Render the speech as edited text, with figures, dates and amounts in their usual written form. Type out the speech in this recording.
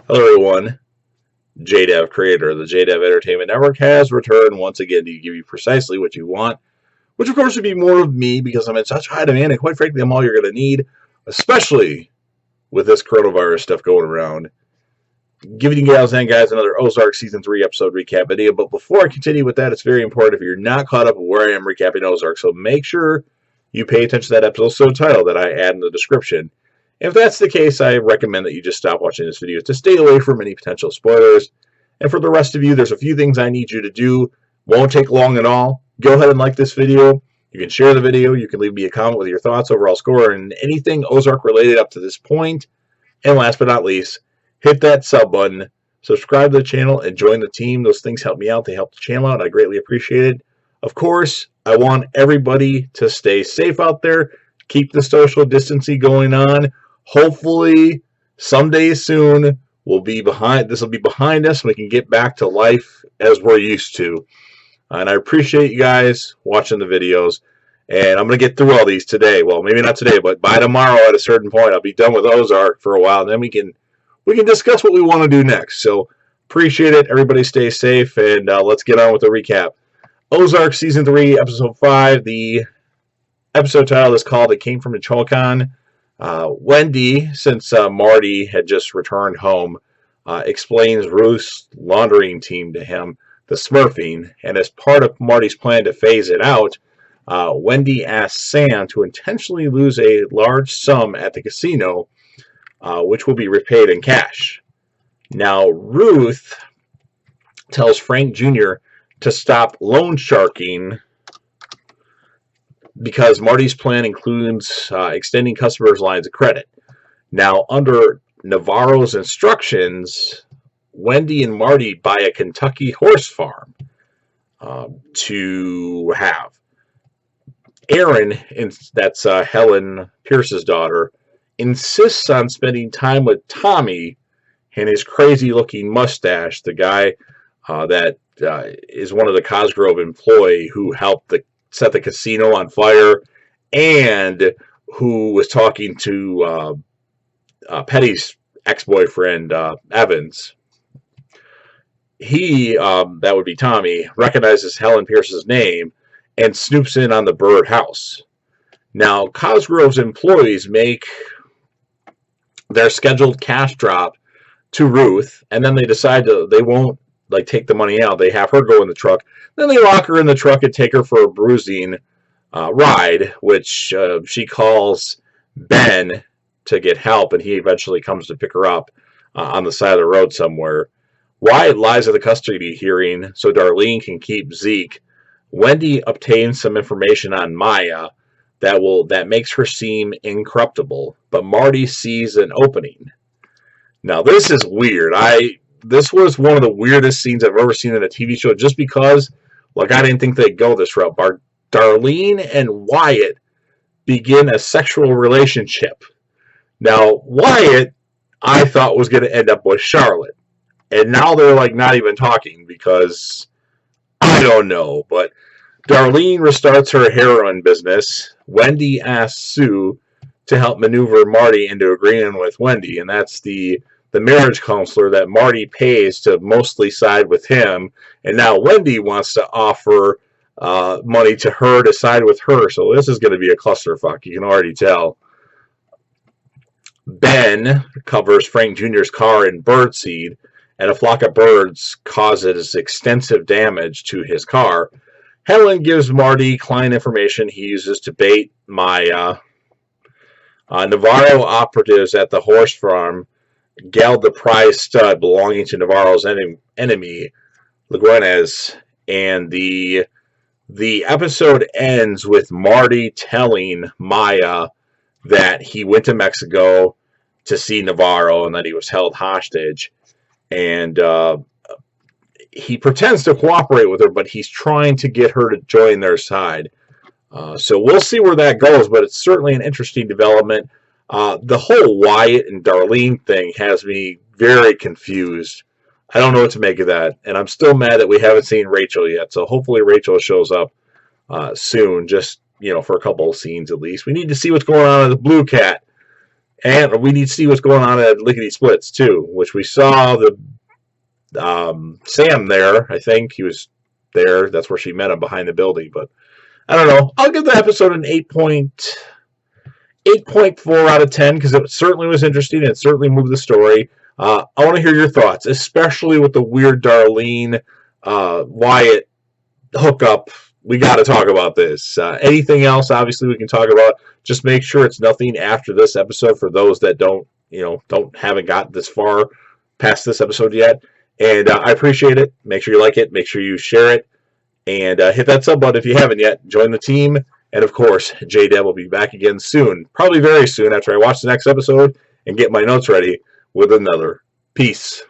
Hello everyone, JDev, creator of the JDev Entertainment Network, has returned once again to give you precisely what you want, which of course would be more of me because I'm in such high demand, and quite frankly I'm all you're going to need, especially with this coronavirus stuff going around. Giving you gals and guys another Ozark Season 3 episode recap video, but before I continue with that, it's very important if you're not caught up with where I am recapping Ozark, so make sure you pay attention to that episode title that I add in the description. If that's the case, I recommend that you just stop watching this video to stay away from any potential spoilers. And for the rest of you, there's a few things I need you to do. Won't take long at all. Go ahead and like this video. You can share the video. You can leave me a comment with your thoughts, overall score, and anything Ozark related up to this point. And last but not least, hit that sub button, subscribe to the channel, and join the team. Those things help me out. They help the channel out. I greatly appreciate it. Of course, I want everybody to stay safe out there. Keep the social distancing going on. Hopefully, someday soon, we'll be behind. This will be behind us, and we can get back to life as we're used to. And I appreciate you guys watching the videos. And I'm going to get through all these today. Well, maybe not today, but by tomorrow at a certain point, I'll be done with Ozark for a while. And then we can discuss what we want to do next. So appreciate it. Everybody stay safe, and let's get on with the recap. Ozark Season 3, Episode 5. The episode title is called "It Came from Michoacán." Wendy, since Marty had just returned home, explains Ruth's laundering team to him, the smurfing, and as part of Marty's plan to phase it out, Wendy asks Sam to intentionally lose a large sum at the casino, which will be repaid in cash. Now, Ruth tells Frank Jr. to stop loan sharking because Marty's plan includes extending customers' lines of credit. Now, under Navarro's instructions, Wendy and Marty buy a Kentucky horse farm to have. Erin, that's Helen Pierce's daughter, insists on spending time with Tommy and his crazy-looking mustache, the guy that is one of the Cosgrove employee who helped set the casino on fire and who was talking to Petty's ex-boyfriend, Evans. He, that would be Tommy, recognizes Helen Pierce's name and snoops in on the Bird house. Now, Cosgrove's employees make their scheduled cash drop to Ruth, and then they decide they won't take the money out. They have her go in the truck. Then they lock her in the truck and take her for a bruising ride, which she calls Ben to get help, and he eventually comes to pick her up on the side of the road somewhere. Wyatt lies at the custody hearing so Darlene can keep Zeke. Wendy obtains some information on Maya that makes her seem incorruptible, but Marty sees an opening. Now, this is weird. This was one of the weirdest scenes I've ever seen in a TV show, just because, I didn't think they'd go this route. Darlene and Wyatt begin a sexual relationship. Now, Wyatt, I thought, was going to end up with Charlotte. And now they're, not even talking because, I don't know. But Darlene restarts her heroin business. Wendy asks Sue to help maneuver Marty into agreeing with Wendy, and that's the marriage counselor that Marty pays to mostly side with him, and now Wendy wants to offer money to her to side with her, so this is going to be a clusterfuck, you can already tell. Ben covers Frank Jr.'s car in birdseed, and a flock of birds causes extensive damage to his car. Helen gives Marty client information he uses to bait Maya. Navarro operatives at the horse farm galled the prize stud belonging to Navarro's enemy, Laguenes, and the episode ends with Marty telling Maya that he went to Mexico to see Navarro and that he was held hostage, and he pretends to cooperate with her, but he's trying to get her to join their side. So we'll see where that goes, but it's certainly an interesting development. The whole Wyatt and Darlene thing has me very confused. I don't know what to make of that, and I'm still mad that we haven't seen Rachel yet, so hopefully Rachel shows up soon, just, for a couple of scenes at least. We need to see what's going on with the Blue Cat. And we need to see what's going on at Lickety Splits, too, which we saw the Sam there. I think he was there. That's where she met him, behind the building. But I don't know. I'll give the episode an 8.4 out of 10 because it certainly was interesting and it certainly moved the story. I want to hear your thoughts, especially with the weird Darlene Wyatt hookup. We got to talk about this. Anything else, obviously, we can talk about. Just make sure it's nothing after this episode for those that haven't got this far past this episode yet. And I appreciate it. Make sure you like it. Make sure you share it. And hit that sub button if you haven't yet. Join the team. And, of course, J-Deb will be back again soon. Probably very soon after I watch the next episode and get my notes ready with another. Peace.